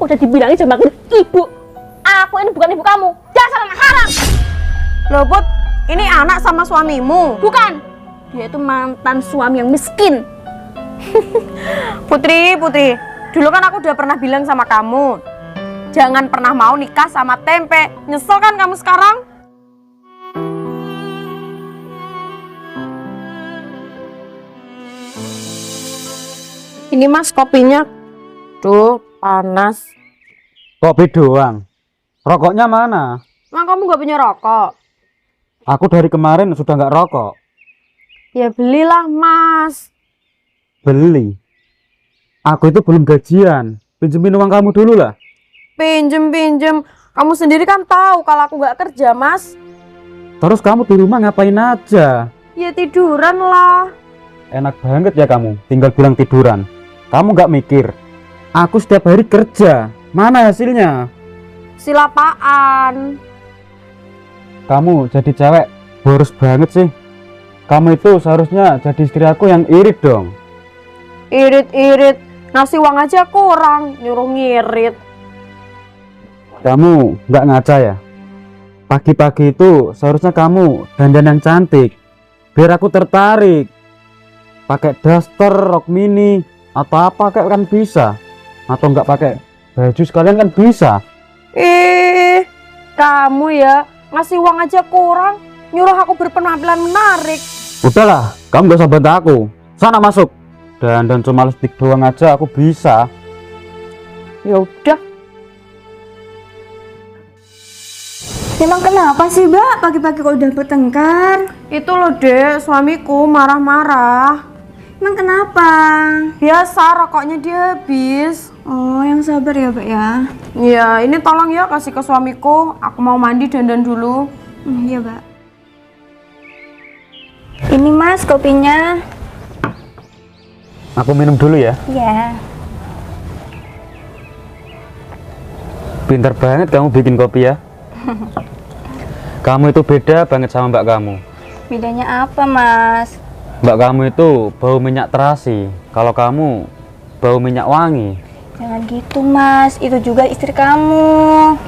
Udah dibilangin jangan manggil ibu. Aku ini bukan ibu kamu. Dasar anak haram. Loh Put, ini anak sama suamimu? Bukan. Dia itu mantan suami yang miskin. Putri, dulu kan aku udah pernah bilang sama kamu, jangan pernah mau nikah sama tempe. Nyesel kan kamu sekarang? Ini Mas kopinya. Tuh, panas. Kopi doang. Rokoknya mana? Emang kamu gak punya rokok? Aku dari kemarin sudah nggak rokok. Ya belilah Mas. Beli. Aku itu belum gajian. Pinjemin uang kamu dulu lah. Pinjem. Kamu sendiri kan tahu kalau aku gak kerja Mas. Terus kamu di rumah ngapain aja? Ya tiduran lah. Enak banget ya kamu, tinggal bilang tiduran. Kamu nggak mikir. Aku setiap hari kerja. Mana hasilnya? Silapaan. Kamu jadi cewek boros banget sih. Kamu itu seharusnya jadi istri aku yang irit dong. Irit. Ngasih uang aja kurang, nyuruh ngirit. Kamu nggak ngaca ya? Pagi-pagi itu seharusnya kamu dandan yang cantik. Biar aku tertarik. Pakai daster, rok mini, atau apa kayak kan bisa. Atau nggak pakai baju sekalian kan bisa. Kamu ya ngasih uang aja kurang, nyuruh aku berpenampilan menarik. Udahlah, kamu gak usah bantah aku. Sana masuk. Dan cuma lipstick doang aja aku bisa. Ya udah. Emang kenapa sih Mbak pagi-pagi kok udah bertengkar? Itu loh Dek, suamiku marah-marah. Emang kenapa? Biasa rokoknya dia habis. Oh yang sabar ya Mbak ya. Ya ini tolong ya kasih ke suamiku. Aku mau mandi dandan dulu. Iya Mbak. Ini Mas kopinya. Aku minum dulu ya. Iya. Pintar banget kamu bikin kopi ya. Kamu itu beda banget sama mbak kamu. Bedanya apa Mas? Mbak kamu itu bau minyak terasi. Kalau kamu bau minyak wangi. Jangan gitu Mas, itu juga istri kamu.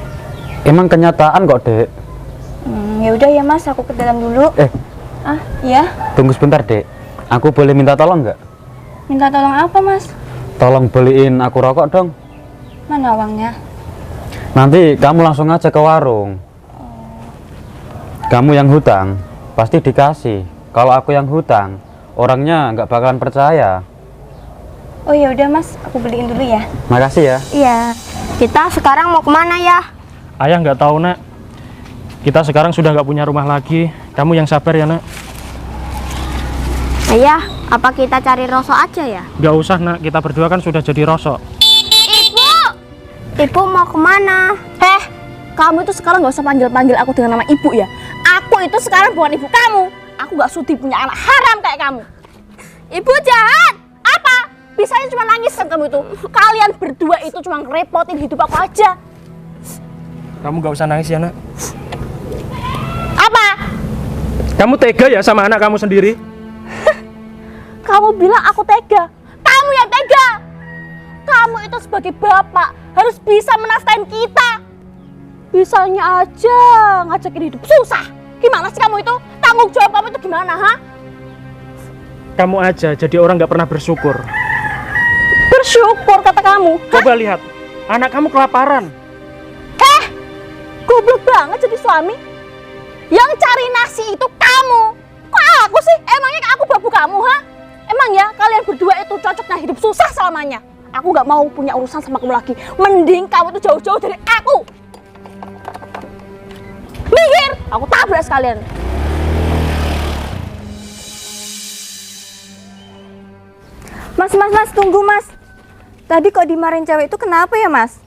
Emang kenyataan kok dek. Ya udah ya Mas, aku ke dalam dulu. Iya. Tunggu sebentar dek. Aku boleh minta tolong nggak? Minta tolong apa Mas? Tolong beliin aku rokok dong. Mana uangnya? Nanti kamu langsung aja ke warung. Kamu yang hutang pasti dikasih. Kalau aku yang hutang, orangnya nggak bakalan percaya. Oh ya udah Mas, aku beliin dulu ya. Makasih ya. Iya. Kita sekarang mau kemana ya? Ayah nggak tahu nak. Kita sekarang sudah nggak punya rumah lagi. Kamu yang sabar ya nak. Ayah, apa kita cari rosok aja ya? Nggak usah nak. Kita berdua kan sudah jadi rosok. Ibu mau kemana? Kamu itu sekarang nggak usah panggil-panggil aku dengan nama ibu ya. Aku itu sekarang bukan ibu kamu. Aku nggak sudi punya anak haram kayak kamu. Ibu jahat. Apa? Bisanya cuma nangis kan kamu itu. Kalian berdua itu cuma ngerepotin hidup aku aja. Kamu nggak usah nangis ya nak. Apa? Kamu tega ya sama anak kamu sendiri? Kamu bilang aku tega. Kamu yang tega. Kamu itu sebagai bapak harus bisa menasihati kita. Bisanya aja ngajakin hidup susah. Gimana sih kamu itu? Tanggung jawab kamu itu gimana, ha? Kamu aja jadi orang nggak pernah bersyukur. Bersyukur kata kamu. Coba lihat, anak kamu kelaparan. Goblok banget jadi suami. Yang cari nasi itu kamu. Kok aku sih? Emangnya aku babu kamu, ha? Emang ya kalian berdua itu cocoknya hidup susah selamanya. Aku nggak mau punya urusan sama kamu lagi. Mending kamu tuh jauh-jauh dari aku. Minggir, aku tabrak sekalian. Mas, tunggu Mas. Tadi kok dimarahin cewek itu kenapa ya Mas?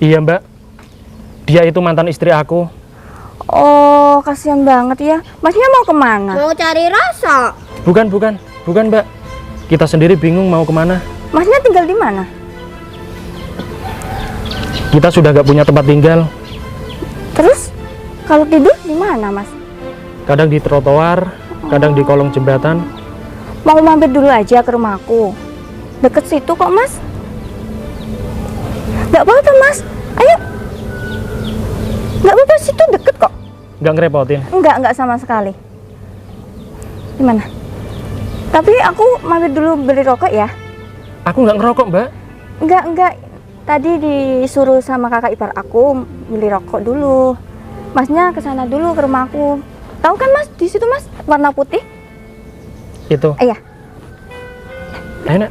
Iya mbak. Dia itu mantan istri aku. Oh, kasihan banget ya. Masnya mau kemana? Mau cari rasa. Bukan mbak. Kita sendiri bingung mau kemana. Masnya tinggal di mana? Kita sudah nggak punya tempat tinggal. Terus kalau tidur di mana Mas? Kadang di trotoar, kadang di kolong jembatan. Mau mampir dulu aja ke rumahku. Deket situ kok Mas. Nggak apa-apa mas, ayo. Nggak apa-apa, situ deket kok. Nggak ngerepotin. Enggak sama sekali. Gimana? Tapi aku mampir dulu beli rokok ya. Aku nggak ngerokok, Mbak. Enggak. Tadi disuruh sama kakak ipar aku beli rokok dulu. Masnya ke sana dulu ke rumah aku. Tahu kan mas, di situ mas, warna putih. Itu. Iya. Enak.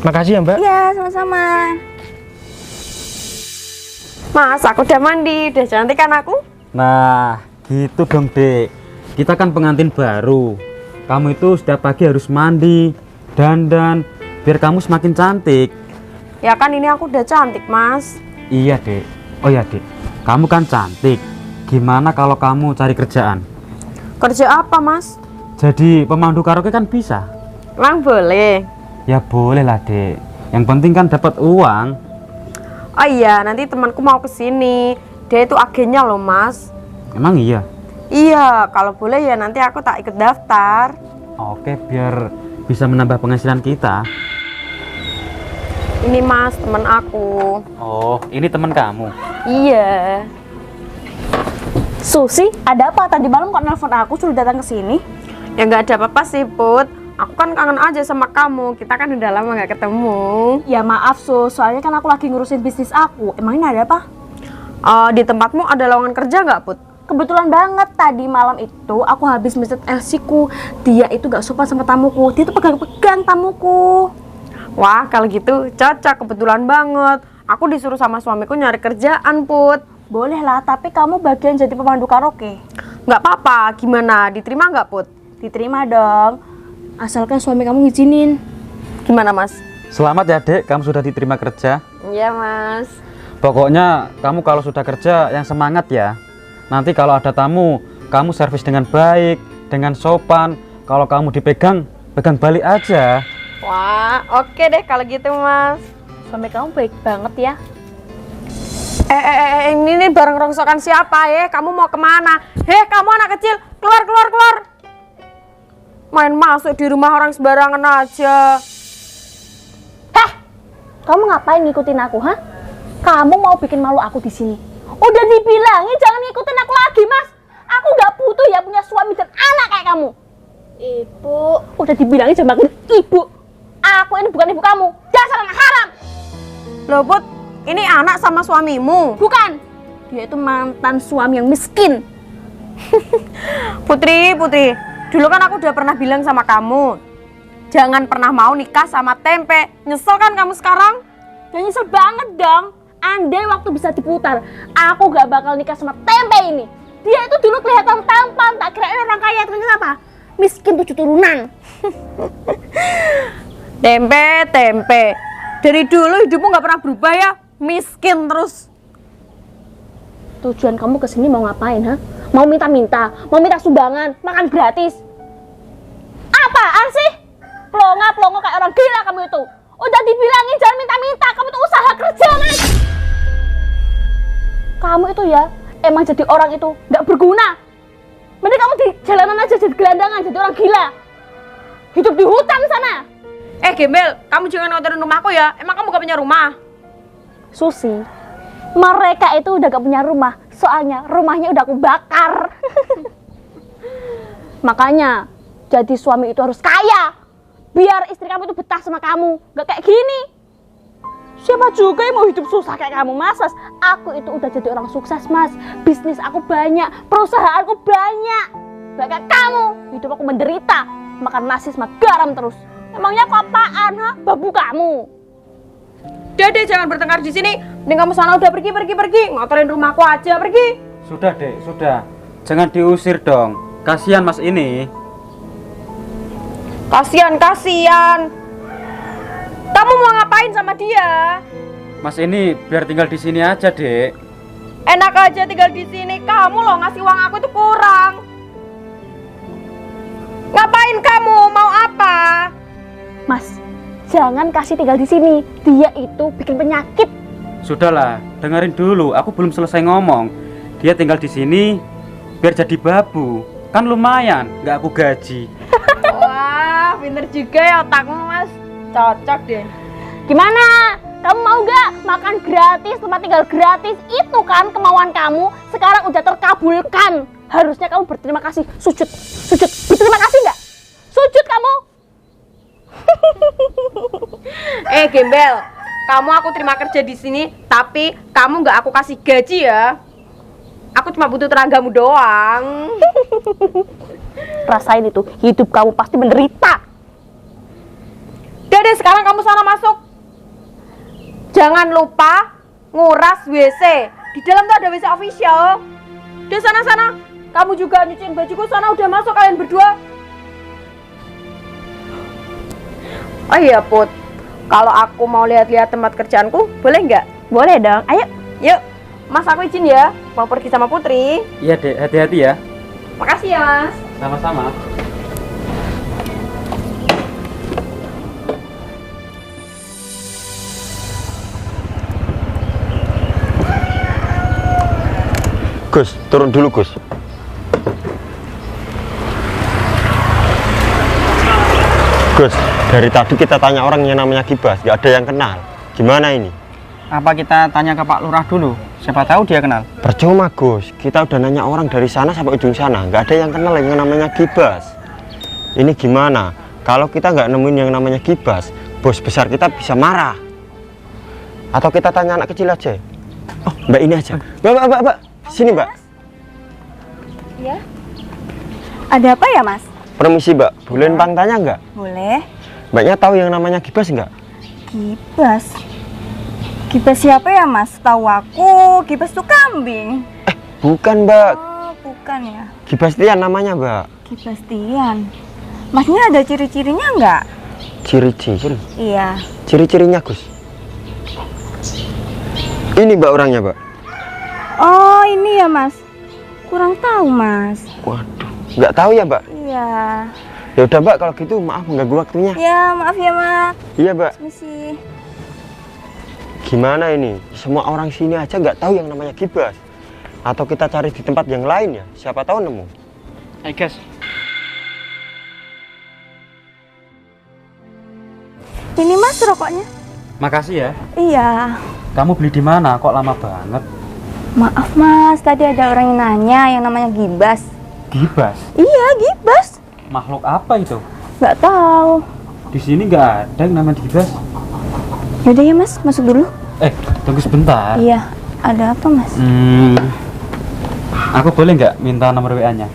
Makasih ya, Mbak. Iya, sama-sama. Mas, aku udah mandi, udah cantik kan aku? Nah, gitu dong, Dek. Kita kan pengantin baru. Kamu itu setiap pagi harus mandi, dandan, biar kamu semakin cantik. Ya kan ini aku udah cantik, Mas. Iya, Dek. Oh ya, Dek. Kamu kan cantik. Gimana kalau kamu cari kerjaan? Kerja apa, Mas? Jadi pemandu karaoke kan bisa? Emang boleh? Ya boleh lah, Dek. Yang penting kan dapat uang. Oh iya, nanti temanku mau kesini. Dia itu agennya loh, Mas. Emang iya? Iya, kalau boleh ya nanti aku tak ikut daftar. Oke, biar bisa menambah penghasilan kita. Ini Mas, teman aku. Oh, ini teman kamu. Iya. Susi, ada apa? Tadi malam kok nelfon aku suruh datang ke sini? Ya nggak ada apa-apa sih, Put. Aku kan kangen aja sama kamu. Kita kan udah lama nggak ketemu. Ya maaf Sus, soalnya kan aku lagi ngurusin bisnis aku. Emangnya ada apa? Di tempatmu ada lowongan kerja nggak, Put? Kebetulan banget tadi malam itu aku habis message LC-ku. Dia itu gak sopan sama tamuku. Dia tuh pegang-pegang tamuku. Wah, kalau gitu cocok, kebetulan banget. Aku disuruh sama suamiku nyari kerjaan, Put. Boleh lah, tapi kamu bagian jadi pemandu karaoke. Nggak apa-apa, gimana? Diterima nggak, Put? Diterima dong. Asalkan suami kamu ngizinin. Gimana, Mas? Selamat ya, Dek. Kamu sudah diterima kerja. Iya, Mas. Pokoknya kamu kalau sudah kerja yang semangat ya. Nanti kalau ada tamu, kamu servis dengan baik, dengan sopan. Kalau kamu dipegang, pegang balik aja. Wah, oke deh kalau gitu, Mas. Suami kamu baik banget ya. Ini nih barang rongsokan siapa ya? Kamu mau kemana? Kamu anak kecil, keluar. Main masuk di rumah orang sembarangan aja. Kamu ngapain ngikutin aku, ha? Kamu mau bikin malu aku di sini. Udah dibilangin jangan ngikutin aku lagi, Mas. Aku nggak butuh ya punya suami dan anak kayak kamu. Ibu, udah dibilangin jangan panggil ibu. Aku ini bukan ibu kamu. Dasar anak haram. Loh, Put, ini anak sama suamimu. Bukan. Dia itu mantan suami yang miskin. Putri, dulu kan aku udah pernah bilang sama kamu, jangan pernah mau nikah sama tempe. Nyesel kan kamu sekarang? Ya nyesel banget dong. Andai waktu bisa diputar, aku gak bakal nikah sama tempe ini. Dia itu dulu kelihatan tampan, tak kirain orang kaya. Ternyata apa? Miskin 7 turunan. Tempe. Dari dulu hidupmu gak pernah berubah ya? Miskin terus. Tujuan kamu kesini mau ngapain, ha? Mau minta-minta, mau minta sumbangan, makan gratis. Apaan sih? Plonga kayak orang gila kamu itu. Udah dibilangin jangan minta-minta, kamu tuh usaha kerja, Mas. Kamu itu ya, emang jadi orang itu nggak berguna. Mending kamu di jalanan aja jadi gelandangan, jadi orang gila. Hidup di hutan sana. Gembel, kamu jangan ngotorin rumahku ya. Emang kamu gak punya rumah? Susi, mereka itu udah gak punya rumah, soalnya rumahnya udah aku bakar. Makanya, jadi suami itu harus kaya, biar istri kamu itu betah sama kamu, gak kayak gini. Siapa juga yang mau hidup susah kayak kamu, Mas? Aku itu udah jadi orang sukses, Mas. Bisnis aku banyak, perusahaanku banyak. Gak kayak kamu, hidup aku menderita, makan nasi sama garam terus. Emangnya aku apaan, ha? Babu kamu. Dede, jangan bertengkar di sini. Mending kamu sana udah pergi. Ngotorin rumahku aja, pergi. Sudah, Dek, sudah. Jangan diusir dong. Kasihan Mas ini. Kasian. Kamu mau ngapain sama dia? Mas ini biar tinggal di sini aja, Dek. Enak aja tinggal di sini. Kamu loh ngasih uang aku itu kurang. Ngapain kamu? Mau apa? Mas, jangan kasih tinggal di sini. Dia itu bikin penyakit. Sudahlah, dengerin dulu. Aku belum selesai ngomong. Dia tinggal di sini biar jadi babu. Kan lumayan, nggak aku gaji. Wah, pinter juga ya otakmu, Mas. Cocok deh. Gimana? Kamu mau gak makan gratis, tempat tinggal gratis. Itu kan kemauan kamu, sekarang udah terkabulkan. Harusnya kamu berterima kasih. Sujud. Berterima kasih nggak? Sujud kamu. Gembel, kamu aku terima kerja di sini, tapi kamu nggak aku kasih gaji ya. Aku cuma butuh tenagamu doang. Rasain itu, hidup kamu pasti menderita. Udah deh, sekarang kamu sana masuk. Jangan lupa nguras WC. Di dalam tuh ada WC official. Udah sana. Kamu juga nyuciin bajuku sana, udah masuk kalian berdua. Oh iya Put, kalau aku mau lihat-lihat tempat kerjaanku, boleh nggak? Boleh dong, ayo. Yuk, Mas aku izin ya, mau pergi sama Putri. Iya dek, hati-hati ya. Makasih ya Mas. Sama-sama. Gus, turun dulu Gus. Gus, dari tadi kita tanya orang yang namanya Gibas, nggak ada yang kenal. Gimana ini? Apa kita tanya ke Pak Lurah dulu? Siapa tahu dia kenal. Percuma Gus, kita udah nanya orang dari sana sampai ujung sana, nggak ada yang kenal yang namanya Gibas. Ini gimana? Kalau kita nggak nemuin yang namanya Gibas, bos besar kita bisa marah. Atau kita tanya anak kecil aja. Oh, Mbak ini aja. Mbak. Sini Mbak. Ya. Ada apa ya, Mas? Permisi Mbak, boleh numpang tanya nggak? Boleh. Mbaknya tahu yang namanya Gibas nggak? Gibas. Gibas siapa ya, Mas? Tahu aku, Gibas tuh kambing. Bukan Mbak, Oh, bukan ya. Gibas Tian namanya Mbak. Gibas Tian. Masnya ada ciri-cirinya nggak? Ciri-ciri? Iya. Ciri-cirinya Gus. Ini Mbak orangnya Mbak. Oh, ini ya, Mas. Kurang tahu, Mas. Waduh, nggak tahu ya Mbak? Iya. Ya udah Mbak, kalau gitu maaf mengganggu waktunya. Ya, maaf ya, Mas. Iya Mbak. Misi. Gimana ini? Semua orang sini aja nggak tahu yang namanya Gibas. Atau kita cari di tempat yang lain ya? Siapa tahu nemu. Hai guys. Ini, Mas, rokoknya. Makasih ya. Iya. Kamu beli di mana? Kok lama banget? Maaf, Mas. Tadi ada orang yang nanya yang namanya Gibas. Gibas. Iya, Gibas. Makhluk apa itu? Nggak tahu. Di sini nggak ada yang namanya Gibas. Yaudah ya, Mas. Masuk dulu. Tunggu sebentar. Iya. Ada apa, Mas? Aku boleh nggak minta nomor WA-nya?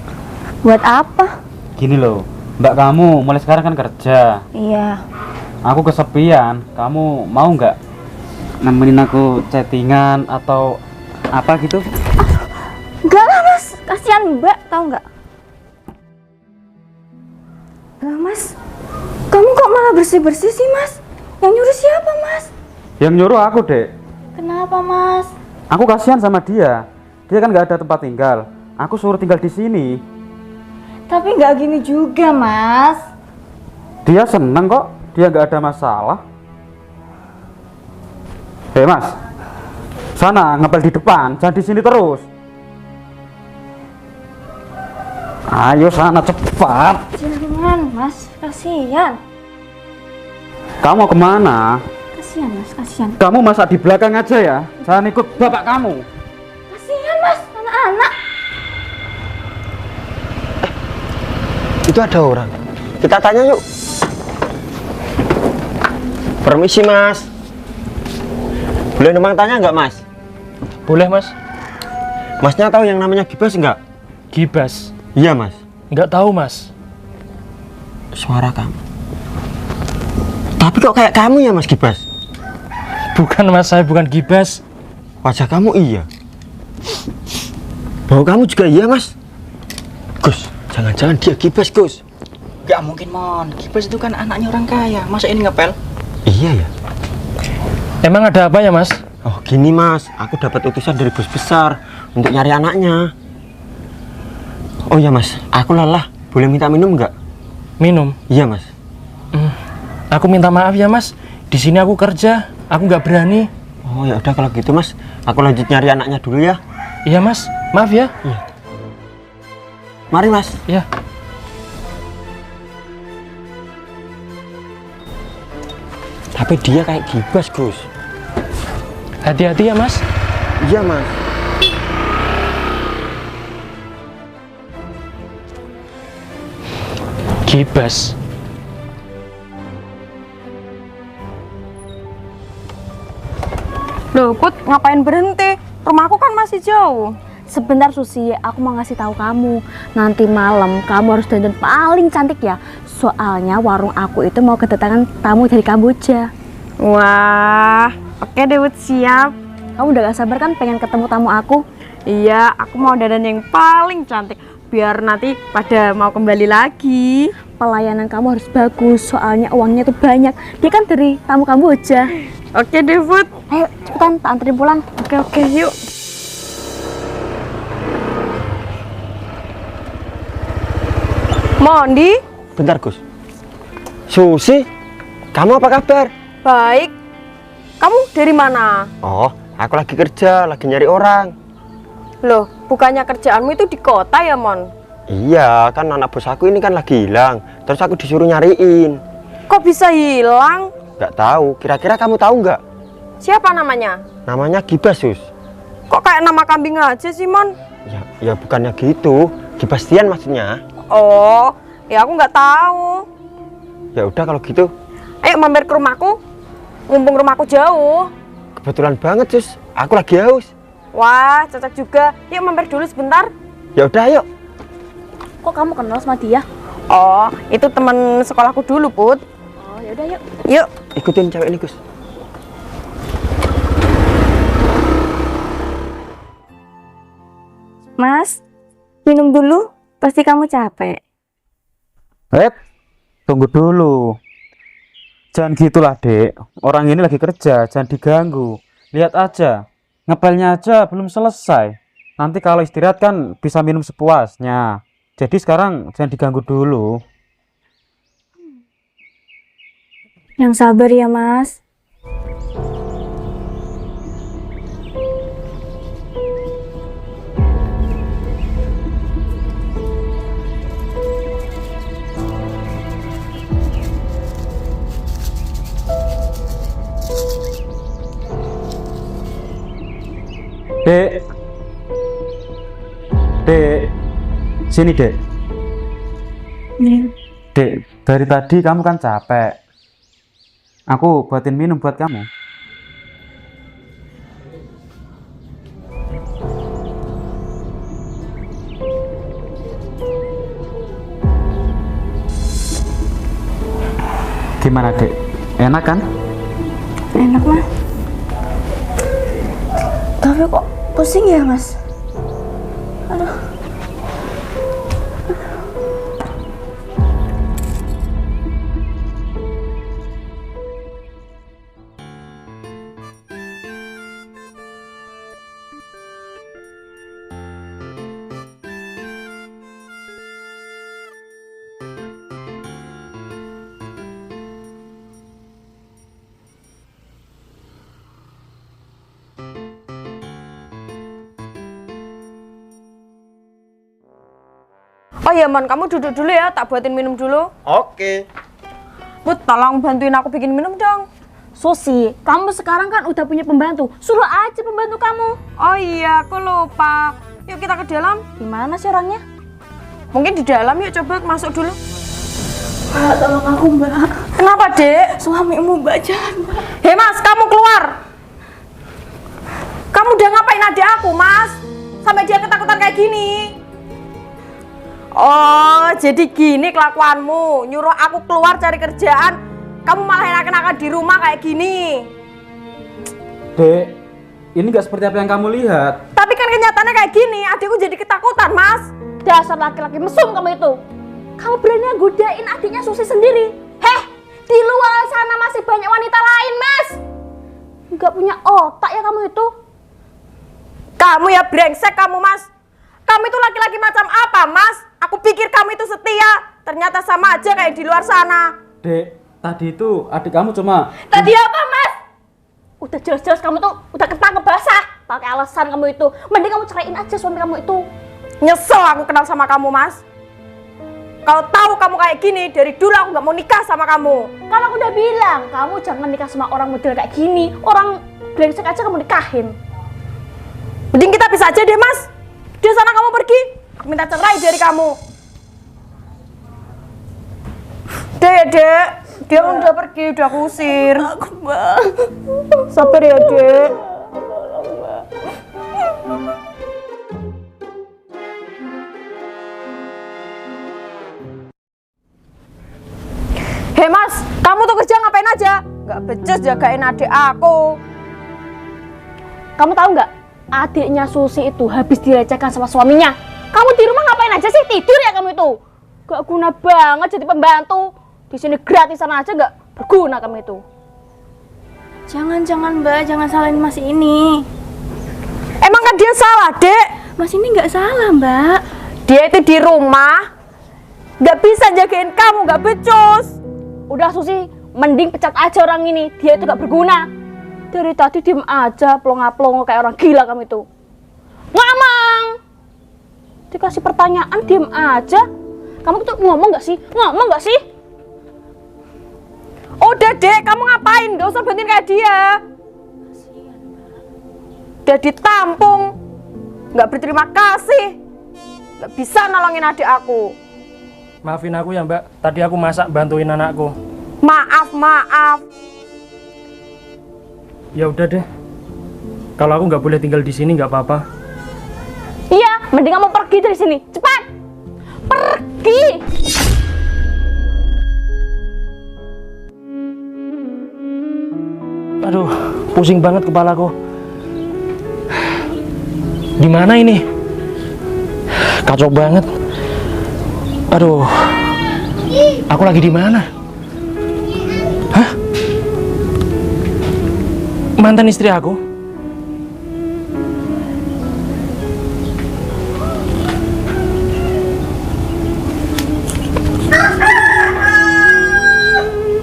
Buat apa? Gini loh, Mbak kamu mulai sekarang kan kerja. Iya. Aku kesepian, kamu mau nggak nemenin aku chattingan atau apa gitu? Enggak lah, Mas. Kasihan Mbak, tahu nggak? Lah, Mas. Kamu kok malah bersih-bersih sih, Mas? Yang nyuruh siapa, Mas? Yang nyuruh aku, Dek. Kenapa, Mas? Aku kasihan sama dia. Dia kan nggak ada tempat tinggal. Aku suruh tinggal di sini. Tapi nggak gini juga, Mas. Dia seneng kok. Dia nggak ada masalah. Hei Mas, sana ngepel di depan, jangan di sini terus. Ayo sana cepat. Jangan, Mas. Kasihan. Kamu mau kemana? Kasihan, Mas. Kasihan. Kamu masak di belakang aja ya. Jangan ikut bapak kamu. Kasihan, Mas. Anak-anak. Itu ada orang. Kita tanya yuk. Permisi Mas. Boleh numpang tanya nggak Mas? Boleh Mas. Masnya tahu yang namanya Gibas nggak? Gibas. Iya Mas. Nggak tahu Mas. Suara kamu. Tapi kok kayak kamu ya Mas Gibas? Bukan Mas, saya bukan Gibas. Wajah kamu iya. Bau kamu juga iya Mas. Gus, jangan-jangan dia Gibas Gus. Gak mungkin, Mon. Gibas itu kan anaknya orang kaya. Masa ini ngepel? Iya ya. Emang ada apa ya Mas? Oh gini Mas, aku dapat utusan dari bos besar untuk nyari anaknya. Oh iya Mas, aku lelah. Boleh minta minum nggak? Minum. Iya Mas. Aku minta maaf ya Mas. Di sini aku kerja, aku nggak berani. Oh ya udah kalau gitu Mas, aku lanjut nyari anaknya dulu ya. Iya Mas, maaf ya. Mari Mas. Iya. Tapi dia kayak Gibas Gus. Hati-hati ya, Mas. Iya, Mas. Gibas. Loh, Put, ngapain berhenti? Rumahku kan masih jauh. Sebentar Susi, aku mau ngasih tahu kamu. Nanti malam kamu harus dandan paling cantik ya. Soalnya warung aku itu mau kedatangan tamu dari Kamboja. Wah, oke deh, Put, siap. Kamu udah gak sabar kan pengen ketemu tamu aku? Iya, aku mau dandan yang paling cantik. Biar nanti pada mau kembali lagi. Pelayanan kamu harus bagus, soalnya uangnya tuh banyak. Dia kan dari tamu Kamboja. Oke deh, Put. Ayo cepetan, tak anterin pulang. Oke, yuk. Mondi, Bentar, Gus. Susi, kamu apa kabar? baik. Kamu dari mana? Oh, aku lagi kerja, lagi nyari orang. Loh, bukannya kerjaanmu itu di kota ya, Mon? Iya, kan anak bos aku ini kan lagi hilang. Terus aku disuruh nyariin. Kok bisa hilang? Nggak tahu, kira-kira kamu tahu nggak? Siapa namanya? Namanya Gibas, Sus. Kok kayak nama kambing aja sih, Mon? Ya bukannya gitu. Gibastian maksudnya. Oh, ya aku nggak tahu. Ya udah kalau gitu. Ayo mampir ke rumahku. Mumpung rumahku jauh. Kebetulan banget, Sus. Aku lagi haus. Wah, cocok juga. Yuk mampir dulu sebentar. Ya udah, ayo. Kok kamu kenal sama dia? Oh, itu teman sekolahku dulu, Put. Oh yaudah yuk. Yuk. Ikutin cewek ini, Gus. Mas, minum dulu. Pasti kamu capek. Tunggu dulu. Jangan gitulah, Dek. Orang ini lagi kerja, jangan diganggu. Lihat aja, ngepelnya aja belum selesai. Nanti kalau istirahat kan bisa minum sepuasnya. Jadi sekarang jangan diganggu dulu. Yang sabar ya, Mas. Dek. Dek. Sini, Dek. Dek, dari tadi kamu kan capek. Aku buatin minum buat kamu. Gimana, Dek? Enak kan? Enak, Mas. Tapi kok pusing ya, Mas? Aduh. Oh ya, Mon, kamu duduk dulu ya, tak buatin minum dulu. Oke. Put, tolong bantuin aku bikin minum dong. Susi, kamu sekarang kan udah punya pembantu. Suruh aja pembantu kamu. Oh iya, aku lupa. Yuk kita ke dalam. Gimana sih orangnya? Mungkin di dalam, yuk coba masuk dulu. Mbak, tolong aku, Mbak. Kenapa, Dek? Suamimu, Mbak, jangan, Mbak. Hei, Mas, kamu keluar. Kamu udah ngapain adik aku, Mas? Sampai dia ketakutan kayak gini. Oh, jadi gini kelakuanmu. Nyuruh aku keluar cari kerjaan, kamu malah enak-enakan di rumah kayak gini. Dek, ini gak seperti apa yang kamu lihat. Tapi kan kenyataannya kayak gini, adikku jadi ketakutan, Mas. Dasar laki-laki mesum kamu itu. Kamu berani godain adiknya Susi sendiri. Heh, di luar sana masih banyak wanita lain, Mas. Nggak punya otak ya kamu itu. Kamu ya brengsek kamu, Mas. Kamu itu laki-laki macam apa, Mas? Aku pikir kamu itu setia, ternyata sama aja kayak di luar sana. Dek, tadi itu adik kamu cuma... Tadi apa, Mas? Udah jelas-jelas kamu tuh udah ketangkep basah. Pakai alasan kamu itu. Mending kamu ceraiin aja suami kamu itu. Nyesel aku kenal sama kamu, Mas. Kalau tahu kamu kayak gini, dari dulu aku nggak mau nikah sama kamu. Kan aku udah bilang, kamu jangan nikah sama orang model kayak gini. Orang brengsek aja kamu nikahin. Mending kita pisah aja deh, Mas. Di sana kamu pergi. Aku minta cerai dari kamu. Dek. Dia kan udah pergi, udah aku usir. Aku, Mbak. Sabar ya, Dek. Hei Mas, kamu tuh kerja ngapain aja? Gak becus jagain adik aku. Kamu tahu nggak? Adiknya Susi itu habis dilecehkan sama suaminya. Kamu di rumah ngapain aja sih? Tidur ya kamu itu? Gak guna banget jadi pembantu. Di sini gratisan aja nggak berguna kamu itu. Jangan Mbak, jangan salahin Mas ini. Emang kan dia salah, Dek? Mas ini nggak salah Mbak. Dia itu di rumah gak bisa jagain kamu, gak becus. Udah Susi, mending pecat aja orang ini. Dia itu gak berguna. Dari tadi diem aja, plonga-plongo kayak orang gila kamu itu. Ngomong! Dikasih pertanyaan, diem aja. Kamu tuh ngomong gak sih? Ngomong gak sih? Udah, Dek, kamu ngapain? Gak usah bantuin kayak dia. Udah ditampung, gak berterima kasih, gak bisa nolongin adik aku. Maafin aku ya Mbak, tadi aku masak bantuin anakku. Maaf. Ya udah deh, kalau aku nggak boleh tinggal di sini nggak apa-apa. Iya, mending kamu pergi dari sini. Cepat! Pergi! Aduh, pusing banget kepalaku. Di mana ini? Kacau banget. Aduh, aku lagi di mana? Hah? Mantan istri aku?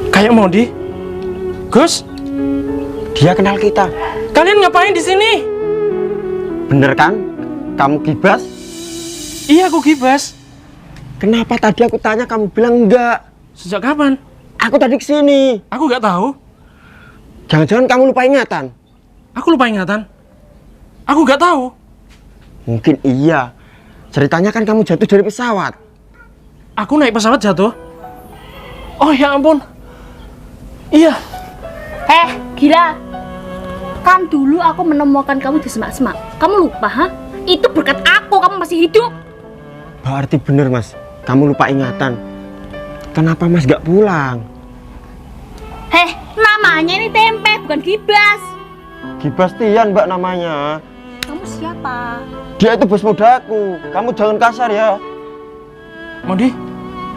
Kayak Modi, Gus? Dia kenal kita. Kalian ngapain di sini? Bener kan? Kamu Gibas? Iya, aku Gibas. Kenapa tadi aku tanya kamu bilang enggak? Sejak kapan? Aku tadi kesini. Aku nggak tahu. Jangan-jangan kamu lupa ingatan? Aku lupa ingatan. Aku nggak tahu. Mungkin iya. Ceritanya kan kamu jatuh dari pesawat. Aku naik pesawat jatuh. Oh ya ampun. Iya. Gila. Kan dulu aku menemukan kamu di semak-semak. Kamu lupa, ha? Itu berkat aku, kamu masih hidup. Berarti bener Mas, kamu lupa ingatan. Kenapa Mas gak pulang? Namanya ini tempe, bukan Gibas. Gibas Tian Mbak namanya. Kamu siapa? Dia itu bos mudaku. Kamu jangan kasar ya. Modi,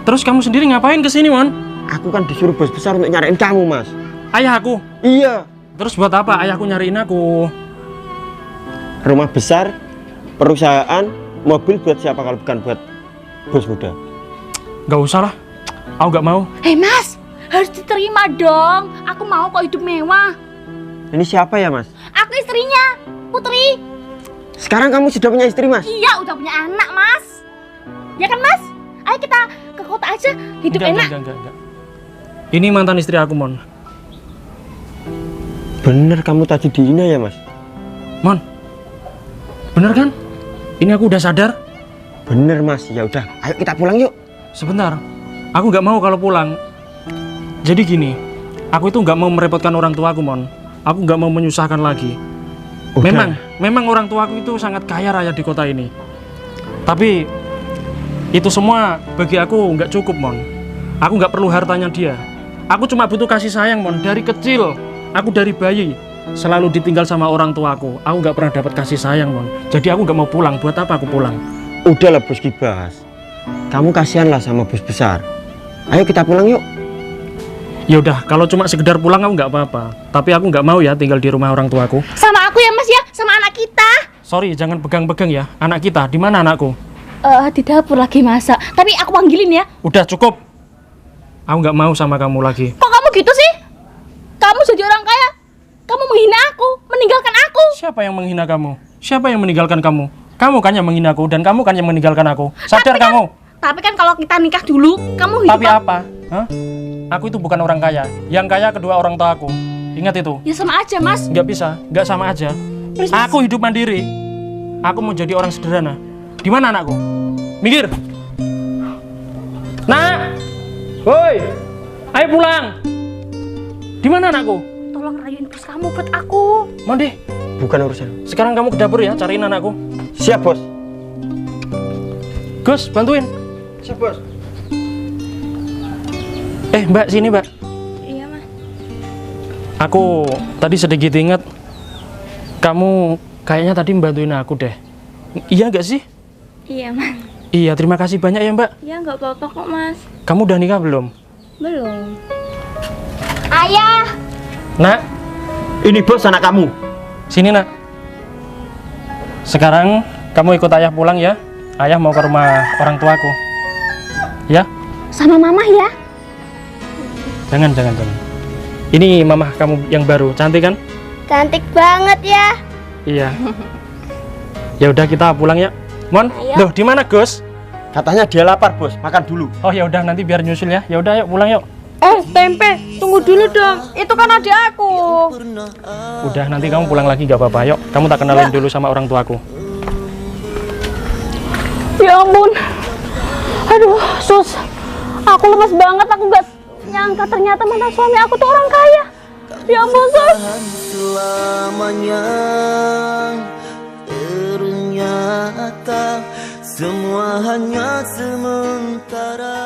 terus kamu sendiri ngapain kesini, Mon? Aku kan disuruh bos besar untuk nyariin kamu Mas. Ayah aku. Iya. Terus buat apa ayahku nyariin aku? Rumah besar, perusahaan, mobil buat siapa kalau bukan buat bos muda? Gak usah lah. Aku gak mau. Mas, harus diterima dong. Aku mau kok hidup mewah. Ini siapa ya Mas? Aku istrinya, Putri. Sekarang kamu sudah punya istri Mas? Iya, udah punya anak, Mas. Ya kan, Mas? Ayo kita ke kota aja, hidup enak. Enggak. Ini mantan istri aku, Mon. Bener kamu tadi dihina ya Mas? Mon, bener kan? Ini aku udah sadar. Bener Mas, ya udah, ayo kita pulang yuk. Sebentar, aku nggak mau kalau pulang. Jadi gini, aku itu nggak mau merepotkan orang tuaku, Mon. Aku nggak mau menyusahkan lagi. Udah. Memang orang tuaku itu sangat kaya raya di kota ini. Tapi itu semua bagi aku nggak cukup, Mon. Aku nggak perlu hartanya dia. Aku cuma butuh kasih sayang, Mon. Dari kecil, aku dari bayi selalu ditinggal sama orang tuaku. Aku nggak pernah dapat kasih sayang, Mon. Jadi aku nggak mau pulang. Buat apa aku pulang? Udahlah bos Gibas, kamu kasihan lah sama bos besar. Ayo kita pulang yuk. Ya udah, kalau cuma sekedar pulang aku nggak apa-apa. Tapi aku nggak mau ya tinggal di rumah orang tuaku. Sama aku ya, Mas ya, sama anak kita. Sorry, jangan pegang-pegang ya. Anak kita, di mana anakku? Di dapur lagi masak. Tapi aku panggilin ya. Udah cukup. Aku nggak mau sama kamu lagi. Kok kamu gitu sih? Kamu jadi orang kaya. Kamu menghina aku, meninggalkan aku. Siapa yang menghina kamu? Siapa yang meninggalkan kamu? Kamu kan yang menghina aku dan kamu kan yang meninggalkan aku. Sadar kamu. Tapi kan kalau kita nikah dulu, kamu hidup. Tapi apa? Hah? Aku itu bukan orang kaya. Yang kaya kedua orang tua aku. Ingat itu. Ya sama aja, Mas. Nggak bisa, nggak sama aja. Please, Mas. Aku hidup mandiri. Aku mau jadi orang sederhana. Di mana anakku? Minggir. Nak. Woi. Ayo pulang. Di mana anakku? Tolong rayuin bos kamu buat aku. Mondi, Bukan urusan. sekarang kamu ke dapur ya, cariin anakku. Siap, Bos. Gus, bantuin. Siap, Bos. Mbak, sini mbak. Iya, Mas. Aku tadi sedikit ingat, kamu kayaknya tadi bantuin aku deh. Iya nggak sih? Iya, Mas. Iya, terima kasih banyak ya mbak. Ya nggak apa-apa kok, Mas. Kamu udah nikah belum? Belum. Ayah. Nak, Ini Bos anak kamu. sini nak. Sekarang kamu ikut ayah pulang ya. Ayah mau ke rumah orang tuaku. Ya? Sama mama ya. Jangan. Ini mamah kamu yang baru, cantik kan? Cantik banget ya. Iya. Ya udah kita pulang ya. Mon, loh di mana Gus? Katanya dia lapar, Bos. Makan dulu. Oh ya udah nanti biar nyusul ya. Ya udah yuk pulang yuk. Tempe, tunggu dulu dong. Itu kan adik aku. Udah nanti kamu pulang lagi gak apa-apa. Yuk, kamu tak kenalin dulu sama orang tuaku. Ya ampun. Aduh, Sus. Aku lemas banget, aku gak nyangka ternyata mantan suami aku tuh orang kaya. Ya ampun, Sus. Selamanya ternyata semua hanya sementara.